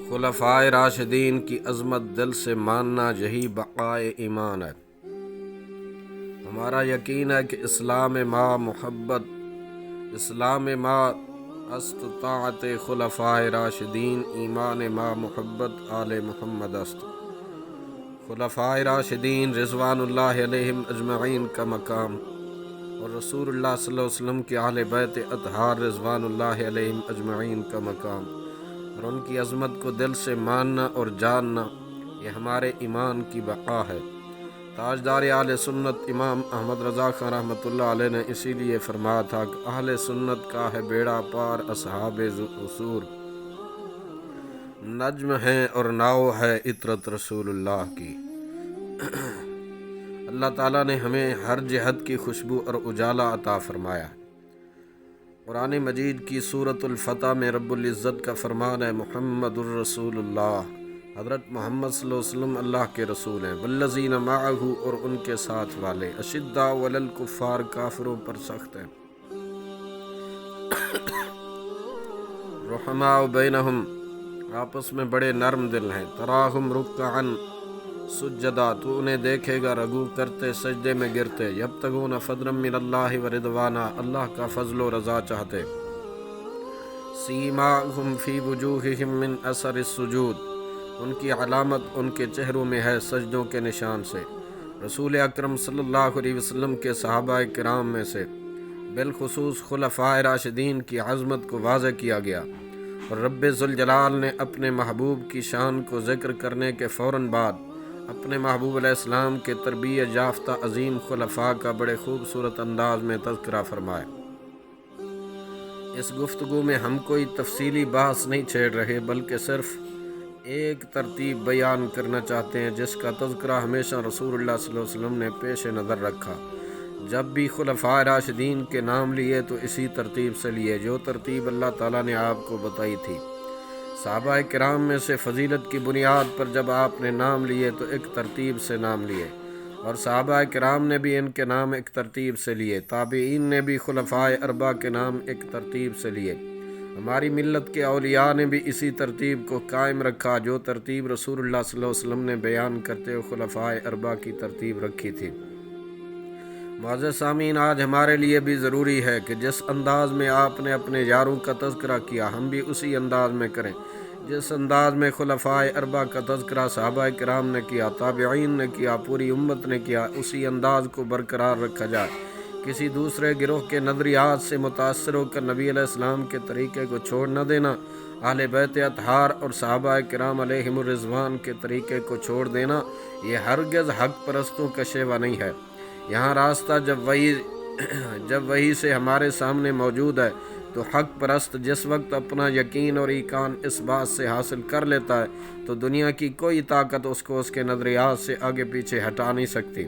خلفائے راشدین کی عظمت دل سے ماننا یہی بقائے ایمان ہے۔ ہمارا یقین ہے کہ اسلام ما است طاعت خلفائے راشدین، ایمان ما محبت آل محمد است۔ خلفائے راشدین رضوان اللہ علیہم اجمعین کا مقام اور رسول اللہ صلی اللہ علیہ وسلم کے اہل بیت اطہار رضوان اللہ علیہم اجمعین کا مقام اور ان کی عظمت کو دل سے ماننا اور جاننا، یہ ہمارے ایمان کی بقا ہے۔ تاجدار اہل سنت امام احمد رضا خان رحمۃ اللہ علیہ نے اسی لیے فرمایا تھا کہ اہل سنت کا ہے بیڑا پار، اصحاب اصول نجم ہیں اور ناؤ ہے عطرت رسول اللہ کی۔ اللہ تعالیٰ نے ہمیں ہر جہت کی خوشبو اور اجالا عطا فرمایا۔ قرآن مجید کی سورۃ الفتح میں رب العزت کا فرمان ہے، محمد الرسول اللہ، حضرت محمد صلی اللہ علیہ وسلم اللہ کے رسول ہیں۔ والذین معہ، اور ان کے ساتھ والے، اشداء علی الکفار، کافروں پر سخت ہیں، رحماء بینہم، آپس میں بڑے نرم دل ہیں، تراہم رکعا سجدا، تو انہیں دیکھے گا رکوع کرتے، سجدے میں گرتے، یبتغون فضلا من اللہ ورضوانا، اللہ کا فضل و رضا چاہتے، سیماہم فی وجوہہم من اثر السجود، ان کی علامت ان کے چہروں میں ہے سجدوں کے نشان سے۔ رسول اکرم صلی اللہ علیہ وسلم کے صحابہ کرام میں سے بالخصوص خلفائے راشدین کی عظمت کو واضح کیا گیا، اور رب ذوالجلال نے اپنے محبوب کی شان کو ذکر کرنے کے فوراً بعد اپنے محبوب علیہ السلام کے تربیت یافتہ عظیم خلفاء کا بڑے خوبصورت انداز میں تذکرہ فرمایا۔ اس گفتگو میں ہم کوئی تفصیلی بحث نہیں چھیڑ رہے، بلکہ صرف ایک ترتیب بیان کرنا چاہتے ہیں جس کا تذکرہ ہمیشہ رسول اللہ صلی اللہ علیہ وسلم نے پیش نظر رکھا۔ جب بھی خلفائے راشدین کے نام لیے تو اسی ترتیب سے لیے جو ترتیب اللہ تعالیٰ نے آپ کو بتائی تھی۔ صحابہ کرام میں سے فضیلت کی بنیاد پر جب آپ نے نام لیے تو ایک ترتیب سے نام لیے، اور صحابہ کرام نے بھی ان کے نام ایک ترتیب سے لیے، تابعین نے بھی خلفائے اربعہ کے نام ایک ترتیب سے لیے۔ ہماری ملت کے اولیاء نے بھی اسی ترتیب کو قائم رکھا جو ترتیب رسول اللہ صلی اللہ علیہ وسلم نے بیان کرتے ہوئے خلفائے اربعہ کی ترتیب رکھی تھی۔ معزز سامعین، آج ہمارے لیے بھی ضروری ہے کہ جس انداز میں آپ نے اپنے یاروں کا تذکرہ کیا، ہم بھی اسی انداز میں کریں۔ جس انداز میں خلفائے اربعہ کا تذکرہ صحابہ کرام نے کیا، تابعین نے کیا، پوری امت نے کیا، اسی انداز کو برقرار رکھا جائے۔ کسی دوسرے گروہ کے نظریات سے متاثر ہو کر نبی علیہ السلام کے طریقے کو چھوڑ نہ دینا، اہل بیت اطہار اور صحابہ کرام علیہم الرضوان کے طریقے کو چھوڑ دینا، یہ ہرگز حق پرستوں کا شیوہ نہیں ہے۔ یہاں راستہ جب وحی سے ہمارے سامنے موجود ہے تو حق پرست جس وقت اپنا یقین اور ایقان اس بات سے حاصل کر لیتا ہے تو دنیا کی کوئی طاقت اس کو اس کے نظریات سے آگے پیچھے ہٹا نہیں سکتی۔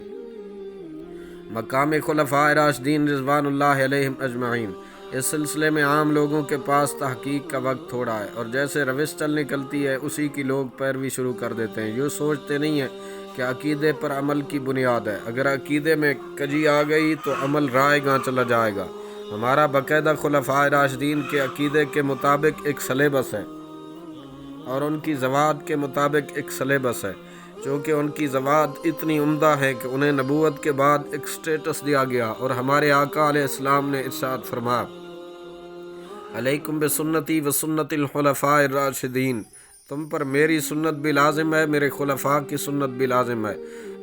مقام خلفائے راشدین رضوان اللہ علیہم اجمعین، اس سلسلے میں عام لوگوں کے پاس تحقیق کا وقت تھوڑا ہے، اور جیسے روش چل نکلتی ہے اسی کی لوگ پیروی شروع کر دیتے ہیں۔ یہ سوچتے نہیں ہیں کہ عقیدے پر عمل کی بنیاد ہے، اگر عقیدے میں کجی آ گئی تو عمل رائے گاں چلا جائے گا۔ ہمارا باقاعدہ خلفائے راشدین کے عقیدے کے مطابق ایک سلیبس ہے اور ان کی زوات کے مطابق ایک سلیبس ہے، چونکہ ان کی زوات اتنی عمدہ ہے کہ انہیں نبوت کے بعد ایک سٹیٹس دیا گیا، اور ہمارے آقا علیہ السلام نے ارشاد فرمایا، علیکم بسنتی و سنت الخلفاء الراشدین، تم پر میری سنت بھی لازم ہے، میرے خلفاء کی سنت بھی لازم ہے۔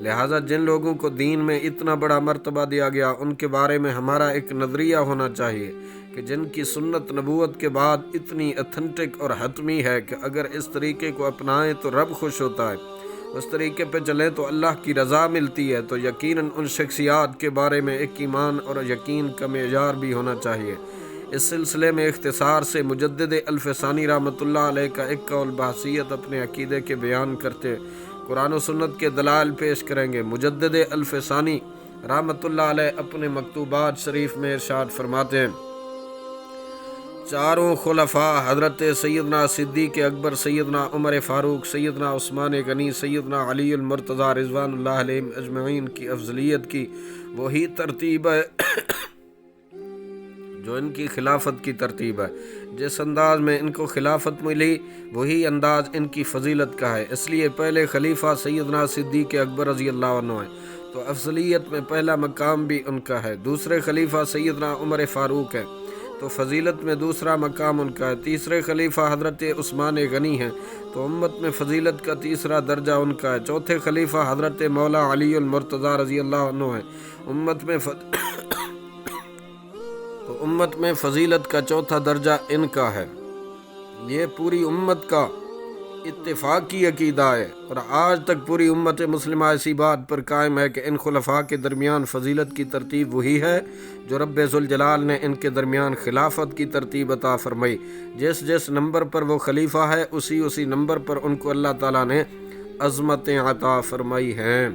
لہٰذا جن لوگوں کو دین میں اتنا بڑا مرتبہ دیا گیا ان کے بارے میں ہمارا ایک نظریہ ہونا چاہیے کہ جن کی سنت نبوت کے بعد اتنی اتھنٹک اور حتمی ہے کہ اگر اس طریقے کو اپنائیں تو رب خوش ہوتا ہے، اس طریقے پہ چلیں تو اللہ کی رضا ملتی ہے، تو یقیناً ان شخصیات کے بارے میں ایک ایمان اور یقین کا معیار بھی ہونا چاہیے۔ اس سلسلے میں اختصار سے مجدد الفسانی رحمۃ اللہ علیہ کا ایک قول بحثیت اپنے عقیدے کے بیان کرتے قرآن و سنت کے دلائل پیش کریں گے۔ مجدد الفسانی رحمۃ اللہ علیہ اپنے مکتوبات شریف میں ارشاد فرماتے ہیں، چاروں خلفاء حضرت سیدنا صدیق اکبر، سیدنا عمر فاروق، سیدنا عثمان غنی، سیدنا علی المرتضیٰ رضوان اللہ علیہم اجمعین کی افضلیت کی وہی ترتیب ہے جو ان کی خلافت کی ترتیب ہے۔ جس انداز میں ان کو خلافت ملی وہی انداز ان کی فضیلت کا ہے، اس لیے پہلے خلیفہ سیدنا صدیق اکبر رضی اللہ عنہ ہیں، تو افضلیت میں پہلا مقام بھی ان کا ہے۔ دوسرے خلیفہ سیدنا عمر فاروق ہیں، تو فضیلت میں دوسرا مقام ان کا ہے۔ تیسرے خلیفہ حضرت عثمان غنی ہیں، تو امت میں فضیلت کا تیسرا درجہ ان کا ہے۔ چوتھے خلیفہ حضرت مولا علی المرتضیٰ رضی اللہ عنہ ہیں، تو امت میں فضیلت کا چوتھا درجہ ان کا ہے۔ یہ پوری امت کا اتفاقی عقیدہ ہے، اور آج تک پوری امت مسلمہ اسی بات پر قائم ہے کہ ان خلفاء کے درمیان فضیلت کی ترتیب وہی ہے جو رب ذوالجلال نے ان کے درمیان خلافت کی ترتیب عطا فرمائی۔ جس نمبر پر وہ خلیفہ ہے اسی نمبر پر ان کو اللہ تعالیٰ نے عظمتیں عطا فرمائی ہیں۔